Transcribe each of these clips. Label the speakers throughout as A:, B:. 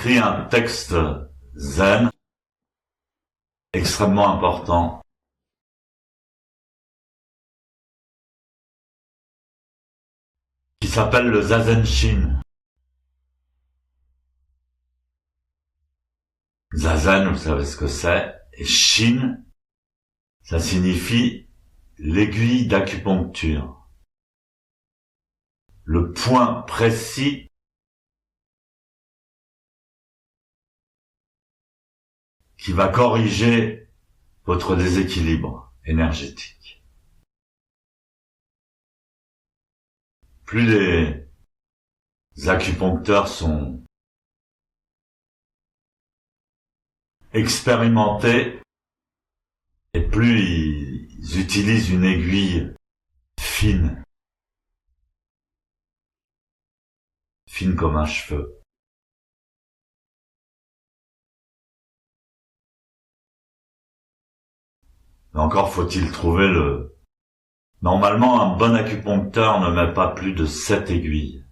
A: écrit un texte zen extrêmement important qui s'appelle le Zazen Shin. Zazen, vous savez ce que c'est, et Shin, ça signifie l'aiguille d'acupuncture. Le point précis qui va corriger votre déséquilibre énergétique. Plus les acupuncteurs sont expérimentés et plus ils utilisent une aiguille fine comme un cheveu. Mais encore faut-il trouver Normalement, un bon acupuncteur ne met pas plus de 7 aiguilles.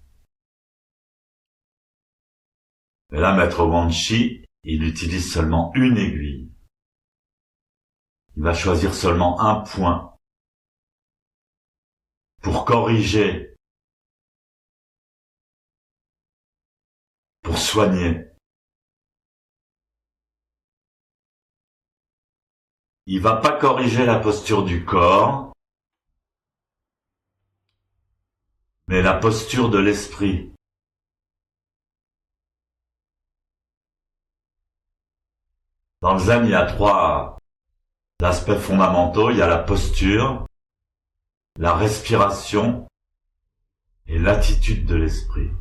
A: Mais là, Maître Wan Shi, il utilise seulement une aiguille. Il va choisir seulement un point pour corriger, pour soigner. Il va pas corriger la posture du corps, mais la posture de l'esprit. Dans le zen, il y a 3 aspects fondamentaux. Il y a la posture, la respiration et l'attitude de l'esprit.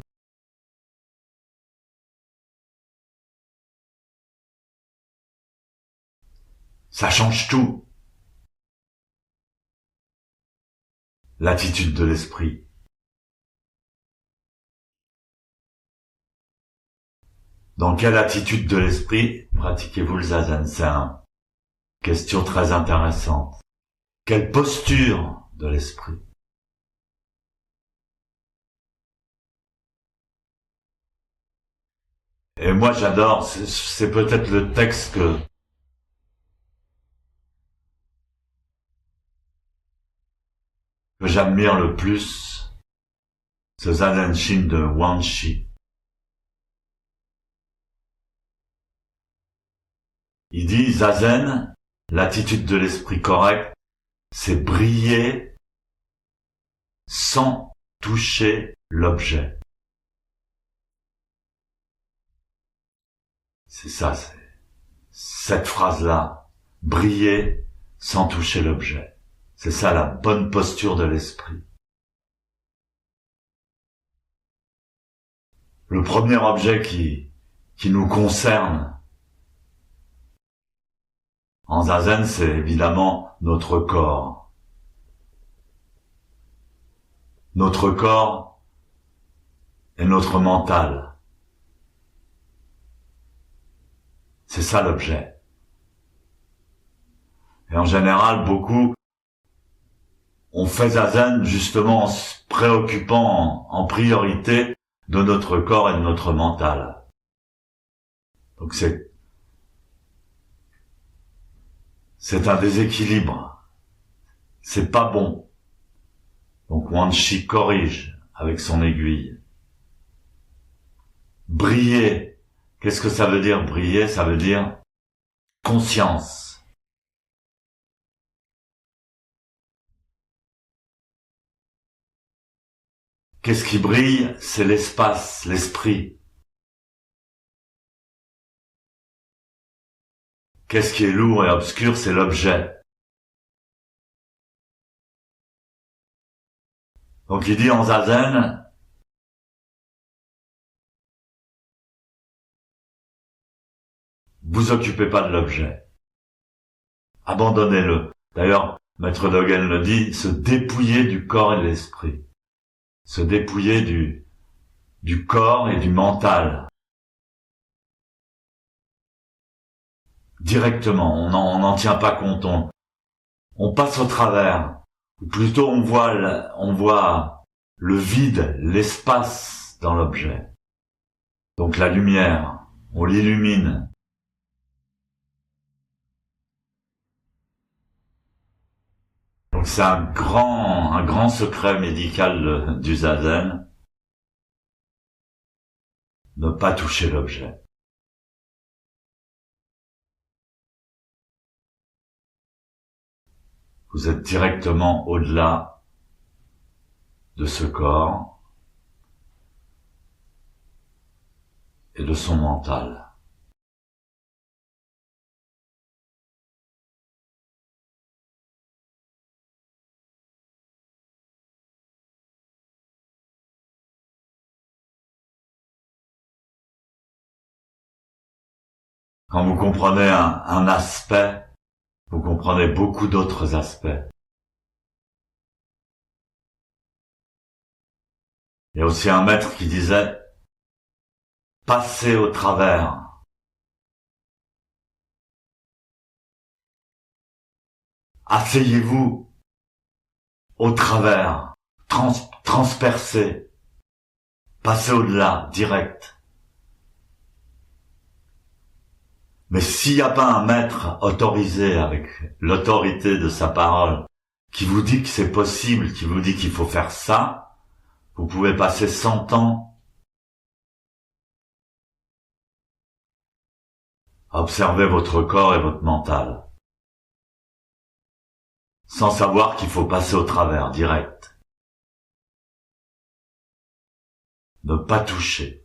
A: Ça change tout. L'attitude de l'esprit. Dans quelle attitude de l'esprit pratiquez-vous le zazen? C'est une question très intéressante. Quelle posture de l'esprit? Et moi j'adore, c'est peut-être le texte que j'admire le plus, ce Zazen Shin de Wan Shi. Il dit, Zazen, l'attitude de l'esprit correct, c'est briller sans toucher l'objet. C'est ça, c'est cette phrase-là, briller sans toucher l'objet. C'est ça la bonne posture de l'esprit. Le premier objet qui nous concerne en zazen, c'est évidemment notre corps. Notre corps et notre mental. C'est ça l'objet. Et en général, beaucoup on fait zazen justement en se préoccupant en priorité de notre corps et de notre mental. Donc c'est un déséquilibre. C'est pas bon. Donc Wan Shi corrige avec son aiguille. Briller. Qu'est-ce que ça veut dire briller? Ça veut dire conscience. Qu'est-ce qui brille? C'est l'espace, l'esprit. Qu'est-ce qui est lourd et obscur? C'est l'objet. Donc il dit en zazen, vous occupez pas de l'objet. Abandonnez-le. D'ailleurs, Maître Dogen le dit, se dépouiller du corps et de l'esprit. Se dépouiller du corps et du mental. Directement, on n'en tient pas compte, on passe au travers. Ou plutôt on voit le vide, l'espace dans l'objet. Donc la lumière, on l'illumine. Donc c'est un grand secret médical du zazen, ne pas toucher l'objet. Vous êtes directement au-delà de ce corps et de son mental. Quand vous comprenez un aspect, vous comprenez beaucoup d'autres aspects. Il y a aussi un maître qui disait « Passez au travers ». Asseyez-vous au travers, transpercez, passez au-delà, direct. Mais s'il n'y a pas un maître autorisé avec l'autorité de sa parole, qui vous dit que c'est possible, qui vous dit qu'il faut faire ça, vous pouvez passer 100 ans à observer votre corps et votre mental, sans savoir qu'il faut passer au travers, direct. Ne pas toucher.